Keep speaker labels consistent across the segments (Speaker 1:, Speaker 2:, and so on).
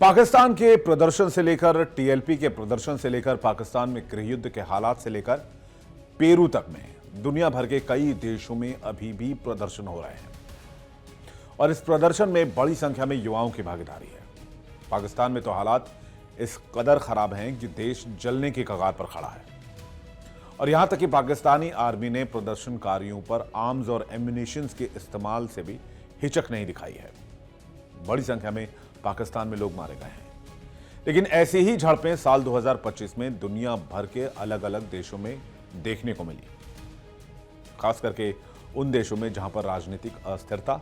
Speaker 1: पाकिस्तान के प्रदर्शन से लेकर टीएलपी के प्रदर्शन से लेकर पाकिस्तान में गृहयुद्ध के हालात से लेकर पेरू तक में दुनिया भर के कई देशों में अभी भी प्रदर्शन हो रहे हैं और इस प्रदर्शन में बड़ी संख्या में युवाओं की भागीदारी है। पाकिस्तान में तो हालात इस कदर खराब हैं कि देश जलने की कगार पर खड़ा है और यहां तक कि पाकिस्तानी आर्मी ने प्रदर्शनकारियों पर आर्म्स और एम्यूनिशन के इस्तेमाल से भी हिचक नहीं दिखाई है। बड़ी संख्या में पाकिस्तान में लोग मारे गए हैं, लेकिन ऐसी ही झड़पें साल 2025 में दुनिया भर के अलग अलग देशों में देखने को मिली, खास करके उन देशों में जहां पर राजनीतिक अस्थिरता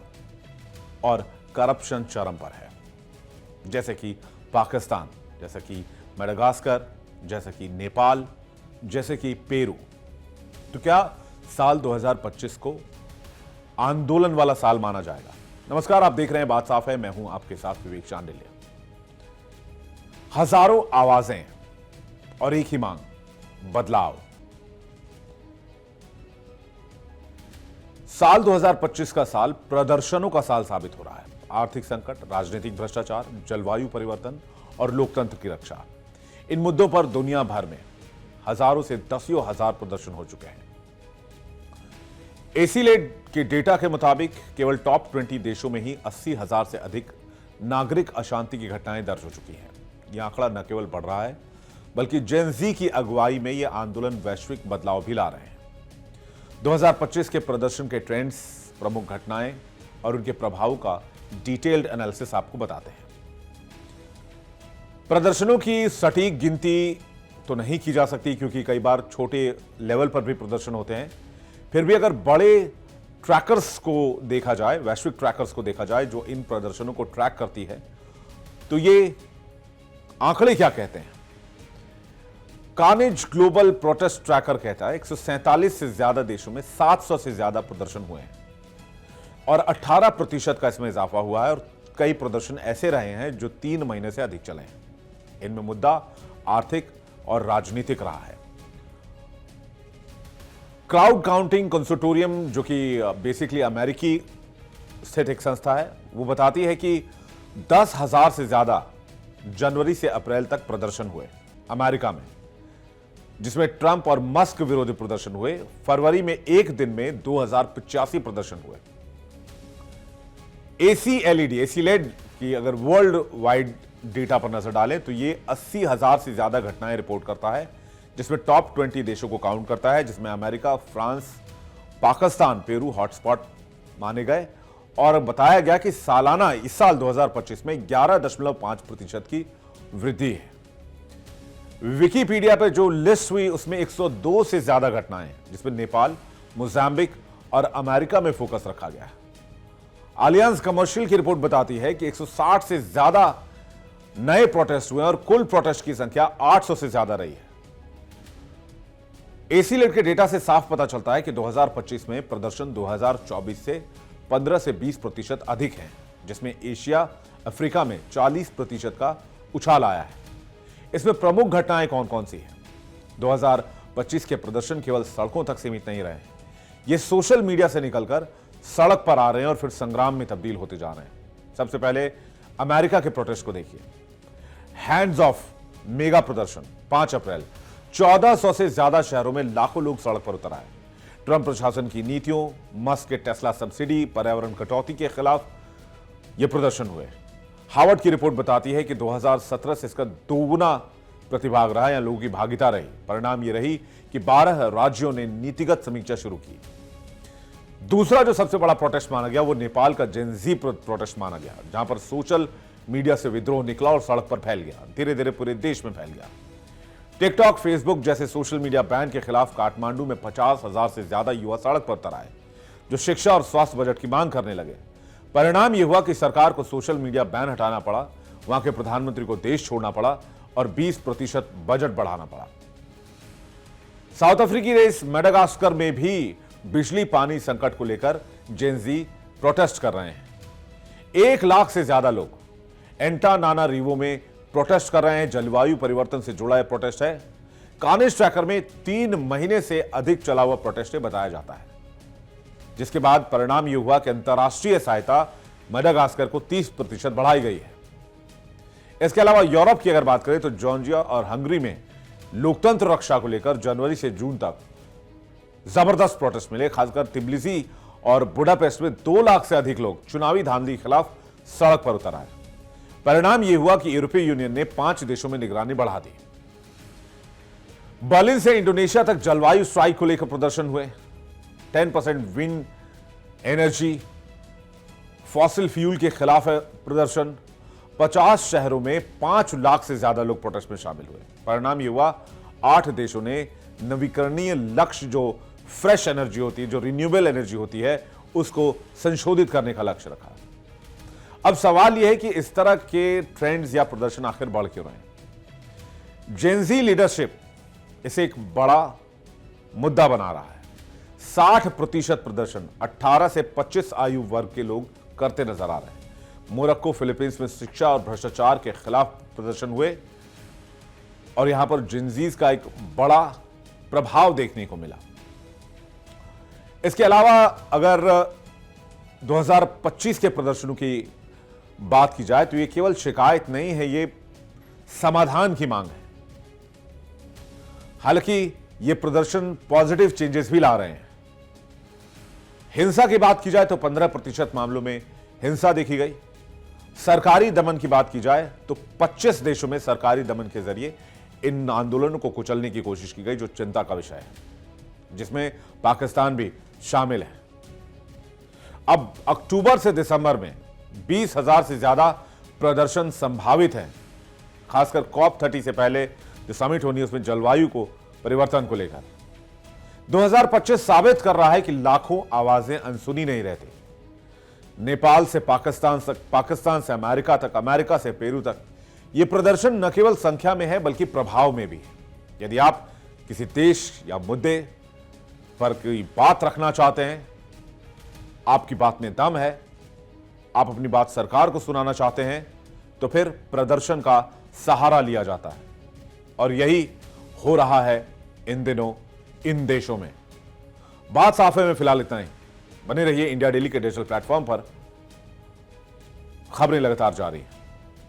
Speaker 1: और करप्शन चरम पर है, जैसे कि पाकिस्तान, जैसे कि मेडागास्कर, जैसे कि नेपाल, जैसे कि पेरू। तो क्या साल 2025 को आंदोलन वाला साल माना जाएगा? नमस्कार, आप देख रहे हैं बात साफ है। मैं हूं आपके साथ विवेक चांडिल्य। हजारों आवाजें और एक ही मांग, बदलाव। साल 2025 का साल प्रदर्शनों का साल साबित हो रहा है। आर्थिक संकट, राजनीतिक भ्रष्टाचार, जलवायु परिवर्तन और लोकतंत्र की रक्षा, इन मुद्दों पर दुनिया भर में हजारों से दसियों हजार प्रदर्शन हो चुके हैं। एसीलेड के डेटा के मुताबिक केवल टॉप 20 देशों में ही 80,000 से अधिक नागरिक अशांति की घटनाएं दर्ज हो चुकी हैं। यह आंकड़ा न केवल बढ़ रहा है, बल्कि जेन ज़ी की अगुवाई में यह आंदोलन वैश्विक बदलाव भी ला रहे हैं। 2025 के प्रदर्शन के ट्रेंड्स, प्रमुख घटनाएं और उनके प्रभाव का डिटेल्ड एनालिसिस आपको बताते हैं। प्रदर्शनों की सटीक गिनती तो नहीं की जा सकती, क्योंकि कई बार छोटे लेवल पर भी प्रदर्शन होते हैं। फिर भी अगर बड़े ट्रैकर्स को देखा जाए, वैश्विक ट्रैकर्स को देखा जाए जो इन प्रदर्शनों को ट्रैक करती है, तो ये आंकड़े क्या कहते हैं? कार्नेज ग्लोबल प्रोटेस्ट ट्रैकर कहता है 147 से ज्यादा देशों में 700 से ज्यादा प्रदर्शन हुए हैं और 18% का इसमें इजाफा हुआ है और कई प्रदर्शन ऐसे रहे हैं जो 3 महीने से अधिक चले हैं। इनमें मुद्दा आर्थिक और राजनीतिक रहा है। क्राउड काउंटिंग कंसोर्टियम, जो कि बेसिकली अमेरिकी स्थित एक संस्था है, वो बताती है कि 10,000 से ज्यादा जनवरी से अप्रैल तक प्रदर्शन हुए अमेरिका में, जिसमें ट्रंप और मस्क विरोधी प्रदर्शन हुए। फरवरी में एक दिन में 2085 प्रदर्शन हुए। एसीलेड की अगर वर्ल्ड वाइड डेटा पर नजर डालें तो ये 80,000 से ज्यादा घटनाएं रिपोर्ट करता है, जिसमें टॉप 20 देशों को काउंट करता है, जिसमें America, France, Pakistan, Peru hotspot माने गए और बताया गया कि सालाना इस साल 2025 में 11.5% की वृद्धि है। विकिपीडिया पर जो लिस्ट हुई उसमें 102 से ज्यादा घटनाएं हैं, जिसमें नेपाल, मोजाम्बिक और अमेरिका में फोकस रखा गया है। अलियंस कमर्शियल की रिपोर्ट बताती है कि 160 से ज्यादा नए प्रोटेस्ट हुए और कुल प्रोटेस्ट की संख्या 800 से ज्यादा रही है। एसीलेड के डेटा से साफ पता चलता है कि 2025 में प्रदर्शन 2024 से 15 से 20% अधिक हैं, जिसमें एशिया, अफ्रीका में 40% का उछाल आया है। इसमें प्रमुख घटनाएं कौन कौन सी हैं? 2025 के प्रदर्शन केवल सड़कों तक सीमित नहीं रहे, ये सोशल मीडिया से निकलकर सड़क पर आ रहे हैं और फिर संग्राम में तब्दील होते जा रहे हैं। सबसे पहले अमेरिका के प्रोटेस्ट को देखिए। हैंड्स ऑफ मेगा प्रदर्शन 5 अप्रैल, 1400 से ज्यादा शहरों में लाखों लोग सड़क पर उतर आए। ट्रंप प्रशासन की नीतियों, मस्क के टेस्ला सब्सिडी, पर्यावरण कटौती के खिलाफ यह प्रदर्शन हुए। हार्वर्ड की रिपोर्ट बताती है कि 2017 से इसका दोगुना प्रतिभाग रहा या लोगों की भागीदारी रही। परिणाम यह रही कि 12 राज्यों ने नीतिगत समीक्षा शुरू की। दूसरा जो सबसे बड़ा प्रोटेस्ट माना गया वो नेपाल का जेन ज़ी प्रोटेस्ट माना गया, जहां पर सोशल मीडिया से विद्रोह निकला और सड़क पर फैल गया, धीरे धीरे पूरे देश में फैल गया। टिकटॉक, फेसबुक जैसे सोशल मीडिया बैन के खिलाफ काठमांडू में 50,000 से ज्यादा युवा सड़क पर उतर आए, जो शिक्षा और स्वास्थ्य बजट की मांग करने लगे। परिणाम यह हुआ कि सरकार को सोशल मीडिया बैन हटाना पड़ा, वहां के प्रधानमंत्री को देश छोड़ना पड़ा और 20% बजट बढ़ाना पड़ा। साउथ अफ्रीकी देश मेडागास्कर में भी बिजली पानी संकट को लेकर जेन ज़ी प्रोटेस्ट कर रहे हैं। 1 लाख से ज्यादा लोग एंटानानारिवो में प्रोटेस्ट कर रहे हैं। जलवायु परिवर्तन से जुड़ा यह प्रोटेस्ट है। कार्नेज ट्रैकर में 3 महीने से अधिक चला हुआ प्रोटेस्ट बताया जाता है, जिसके बाद परिणाम यह हुआ कि अंतर्राष्ट्रीय सहायता मेडागास्कर को 30% बढ़ाई गई है। इसके अलावा यूरोप की अगर बात करें तो जॉर्जिया और हंगरी में लोकतंत्र रक्षा को लेकर जनवरी से जून तक जबरदस्त प्रोटेस्ट मिले। खासकर तिब्लिसी और बुडापेस्ट में 2 लाख से अधिक लोग चुनावी धांधली के खिलाफ सड़क पर उतर आए। परिणाम यह हुआ कि यूरोपीय यूनियन ने 5 देशों में निगरानी बढ़ा दी। बर्लिन से इंडोनेशिया तक जलवायु स्ट्राइक को लेकर प्रदर्शन हुए। 10% विंड एनर्जी, फॉसिल फ्यूल के खिलाफ है प्रदर्शन। 50 शहरों में 5 लाख से ज्यादा लोग प्रोटेस्ट में शामिल हुए। परिणाम यह हुआ 8 देशों ने नवीकरणीय लक्ष्य, जो फ्रेश एनर्जी होती है, जो रिन्यूएबल एनर्जी होती है, उसको संशोधित करने का लक्ष्य रखा। अब सवाल यह है कि इस तरह के ट्रेंड्स या प्रदर्शन आखिर बढ़ क्यों रहे हैं। जेनजी लीडरशिप इसे एक बड़ा मुद्दा बना रहा है। 60% प्रदर्शन 18 से 25 आयु वर्ग के लोग करते नजर आ रहे हैं। मोरक्को, फिलीपींस में शिक्षा और भ्रष्टाचार के खिलाफ प्रदर्शन हुए और यहां पर जेनजीज का एक बड़ा प्रभाव देखने को मिला। इसके अलावा अगर 2025 के प्रदर्शनों की बात की जाए तो यह केवल शिकायत नहीं है, यह समाधान की मांग है। हालांकि यह प्रदर्शन पॉजिटिव चेंजेस भी ला रहे हैं। हिंसा की बात की जाए तो 15% मामलों में हिंसा देखी गई। सरकारी दमन की बात की जाए तो 25 देशों में सरकारी दमन के जरिए इन आंदोलनों को कुचलने की कोशिश की गई, जो चिंता का विषय है, जिसमें पाकिस्तान भी शामिल है। अब अक्टूबर से दिसंबर में 20,000 से ज्यादा प्रदर्शन संभावित हैं, खासकर COP30 से पहले जो समिट होनी है उसमें जलवायु को परिवर्तन को लेकर। 2025 साबित कर रहा है कि लाखों आवाजें अनसुनी नहीं रहती। नेपाल से पाकिस्तान तक, पाकिस्तान से अमेरिका तक, अमेरिका से पेरू तक यह प्रदर्शन न केवल संख्या में है बल्कि प्रभाव में भी है। यदि आप किसी देश या मुद्दे पर कोई बात रखना चाहते हैं, आपकी बात में दम है, आप अपनी बात सरकार को सुनाना चाहते हैं, तो फिर प्रदर्शन का सहारा लिया जाता है। और यही हो रहा है इन दिनों इन देशों में। बात साफ है में फिलहाल इतना ही। बने रहिए इंडिया डेली के डिजिटल प्लेटफॉर्म पर, खबरें लगातार जारी हैं।